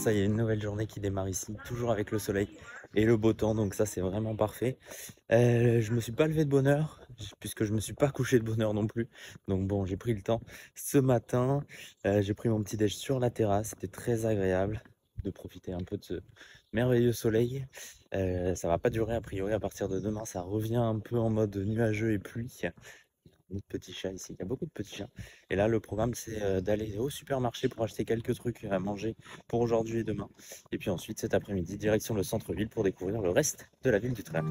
ça y est, une nouvelle journée qui démarre ici, toujours avec le soleil et le beau temps, donc ça c'est vraiment parfait. Je me suis pas levé de bonne heure, puisque je me suis pas couché de bonne heure non plus. Donc bon, j'ai pris le temps ce matin, j'ai pris mon petit déj sur la terrasse, c'était très agréable de profiter un peu de ce merveilleux soleil. Ça va pas durer a priori, à partir de demain, ça revient un peu en mode nuageux et pluie. Notre petit chat ici, il y a beaucoup de petits chats. Et là, le programme, c'est d'aller au supermarché pour acheter quelques trucs à manger pour aujourd'hui et demain. Et puis ensuite, cet après-midi, direction le centre-ville pour découvrir le reste de la ville d'Utrecht.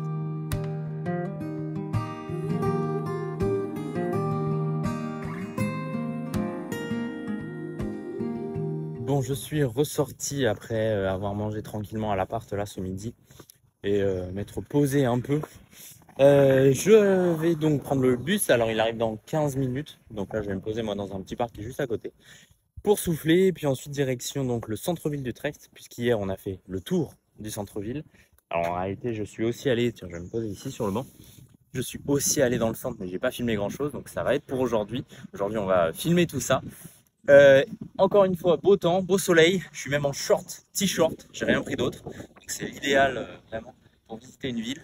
Bon, je suis ressorti après avoir mangé tranquillement à l'appart là ce midi et m'être posé un peu. Je vais donc prendre le bus, alors il arrive dans 15 minutes, donc là je vais me poser moi dans un petit parc qui est juste à côté pour souffler, et puis ensuite direction donc le centre-ville d'Utrecht, puisqu'hier on a fait le tour du centre-ville. Alors en réalité je suis aussi allé, tiens je vais me poser ici sur le banc, je suis aussi allé dans le centre mais j'ai pas filmé grand chose, donc ça va être pour aujourd'hui. Aujourd'hui on va filmer tout ça. Encore une fois, beau temps, beau soleil, je suis même en short, t-shirt, j'ai rien pris d'autre, donc c'est l'idéal vraiment pour visiter une ville.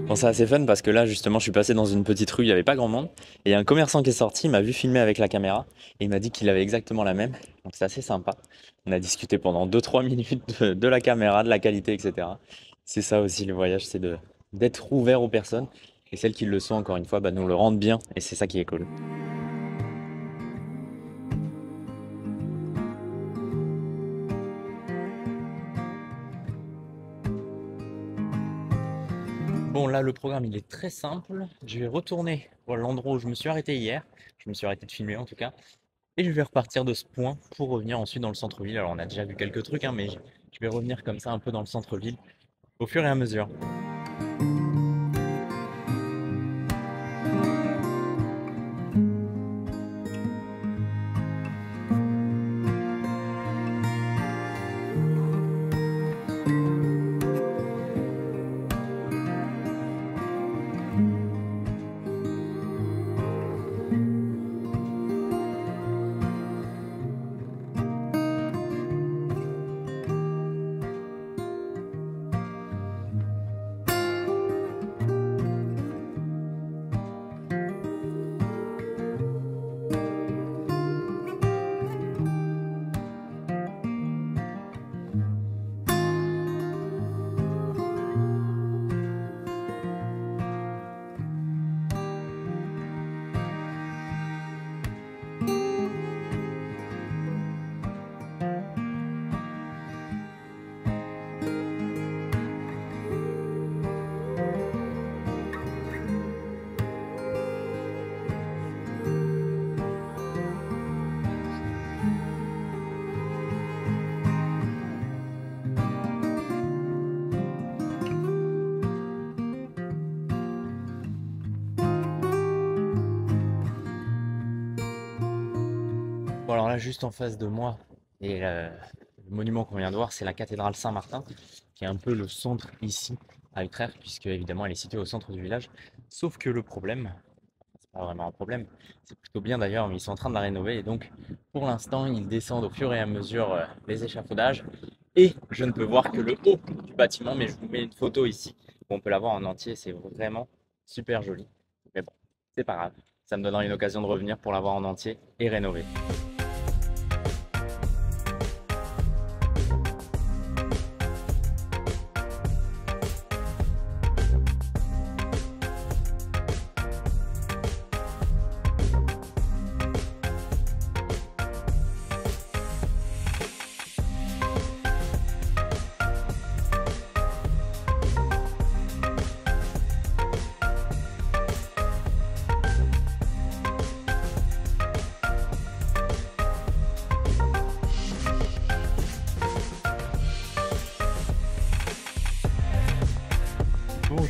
Bon, c'est assez fun parce que là, justement, je suis passé dans une petite rue, il n'y avait pas grand monde. Et il y a un commerçant qui est sorti, il m'a vu filmer avec la caméra et il m'a dit qu'il avait exactement la même. Donc c'est assez sympa. On a discuté pendant 2-3 minutes de la caméra, de la qualité, etc. C'est ça aussi le voyage, c'est d'être ouvert aux personnes. Et celles qui le sont, encore une fois, bah, nous le rendent bien. Et c'est ça qui est cool. Bon, là, le programme, il est très simple. Je vais retourner à l'endroit où je me suis arrêté hier. Je me suis arrêté de filmer en tout cas. Et je vais repartir de ce point pour revenir ensuite dans le centre-ville. Alors on a déjà vu quelques trucs, hein, mais je vais revenir comme ça un peu dans le centre-ville au fur et à mesure. Bon alors là juste en face de moi et le monument qu'on vient de voir, c'est la cathédrale Saint-Martin qui est un peu le centre ici à Utrecht, puisque évidemment elle est située au centre du village. Sauf que le problème, c'est pas vraiment un problème, c'est plutôt bien d'ailleurs, mais ils sont en train de la rénover et donc pour l'instant ils descendent au fur et à mesure les échafaudages et je ne peux voir que le haut du bâtiment, mais je vous mets une photo ici où on peut la voir en entier, c'est vraiment super joli. Mais bon, c'est pas grave, ça me donnera une occasion de revenir pour la voir en entier et rénover.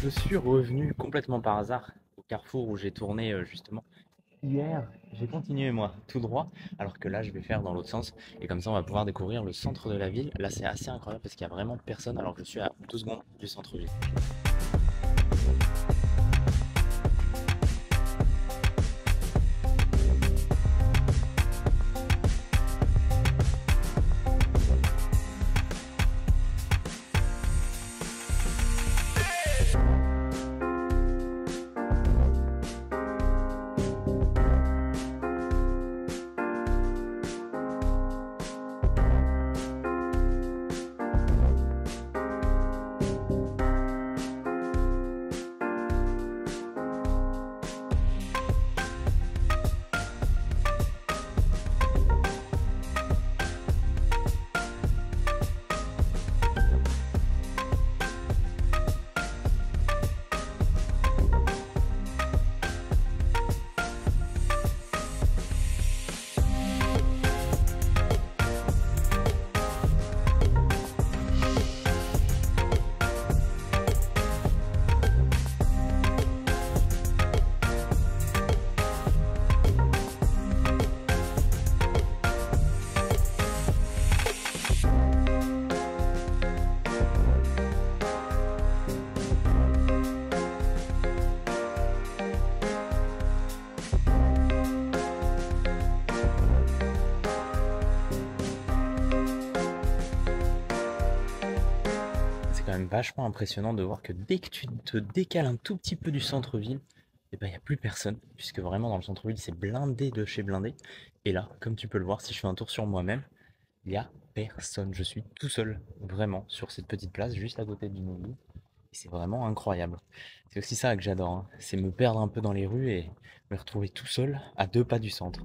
Je suis revenu complètement par hasard au carrefour où j'ai tourné justement hier. J'ai continué moi tout droit, alors que là je vais faire dans l'autre sens. Et comme ça on va pouvoir découvrir le centre de la ville. Là c'est assez incroyable parce qu'il n'y a vraiment personne alors que je suis à 2 secondes du centre-ville. C'est quand même vachement impressionnant de voir que dès que tu te décales un tout petit peu du centre-ville, et ben, il n'y a plus personne, puisque vraiment dans le centre-ville c'est blindé de chez blindé. Et là, comme tu peux le voir, si je fais un tour sur moi-même, il n'y a personne. Je suis tout seul, vraiment, sur cette petite place, juste à côté d'une église. Et c'est vraiment incroyable. C'est aussi ça que j'adore, hein. C'est me perdre un peu dans les rues et me retrouver tout seul à 2 pas du centre.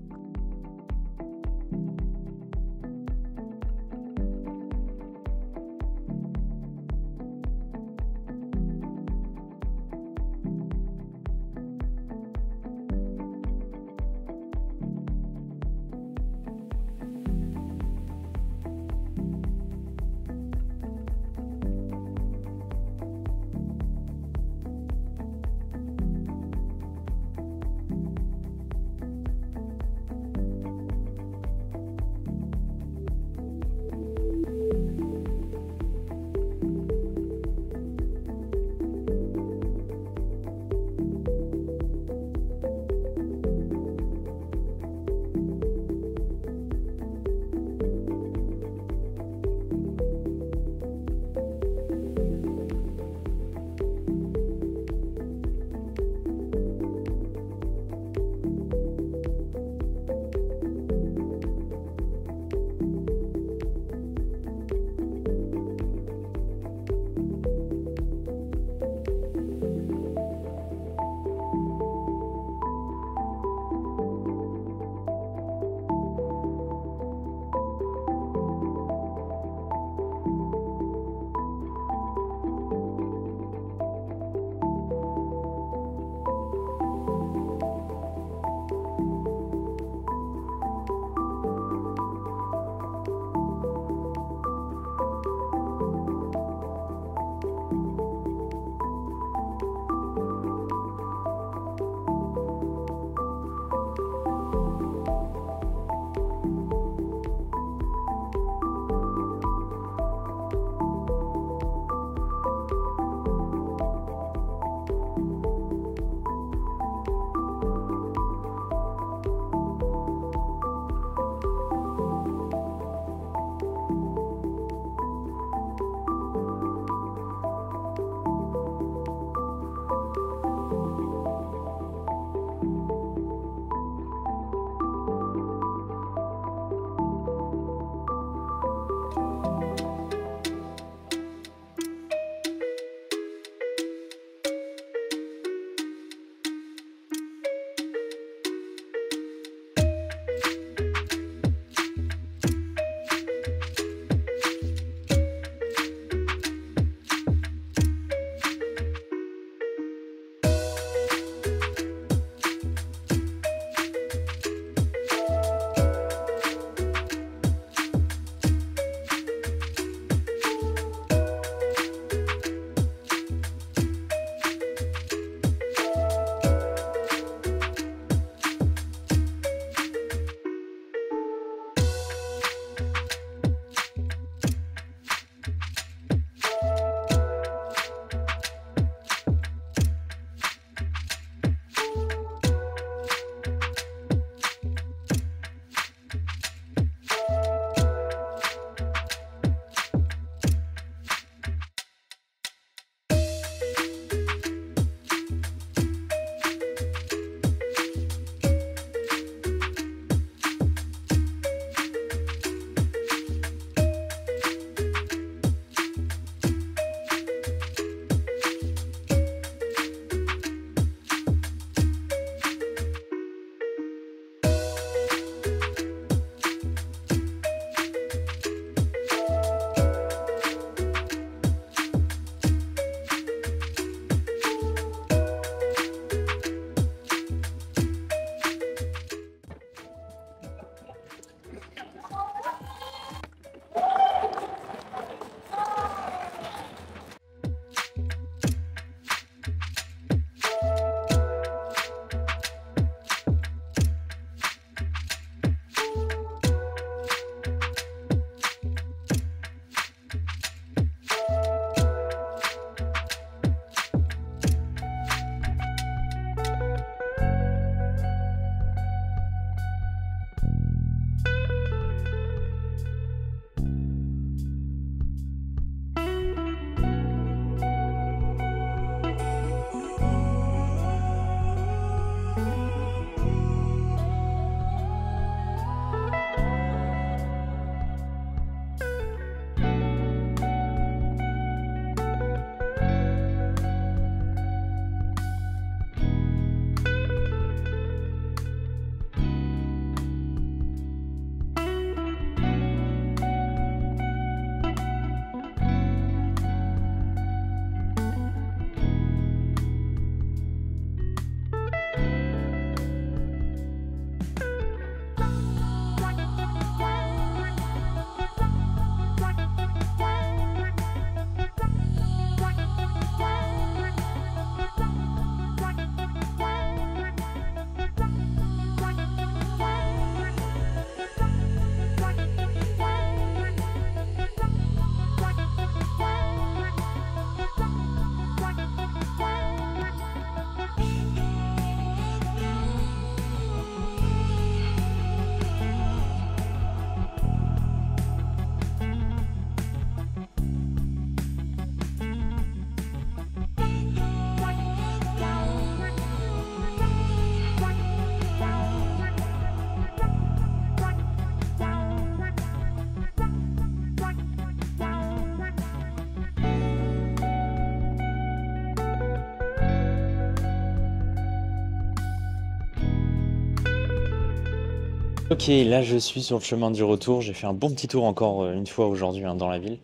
Ok, là je suis sur le chemin du retour. J'ai fait un bon petit tour encore une fois aujourd'hui dans la ville.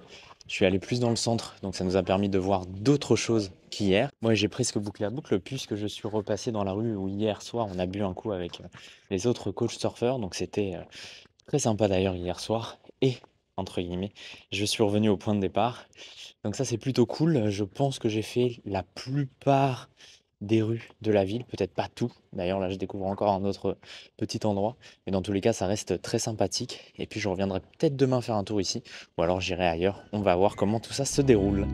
Je suis allé plus dans le centre, donc ça nous a permis de voir d'autres choses qu'hier. Moi j'ai presque bouclé la boucle puisque je suis repassé dans la rue où hier soir on a bu un coup avec les autres coachs surfeurs. Donc c'était très sympa d'ailleurs hier soir. Et, entre guillemets, je suis revenu au point de départ. Donc ça c'est plutôt cool. Je pense que j'ai fait la plupart des rues de la ville, peut-être pas tout. D'ailleurs là je découvre encore un autre petit endroit. Mais dans tous les cas ça reste très sympathique. Et puis je reviendrai peut-être demain faire un tour ici. Ou alors j'irai ailleurs. On va voir comment tout ça se déroule.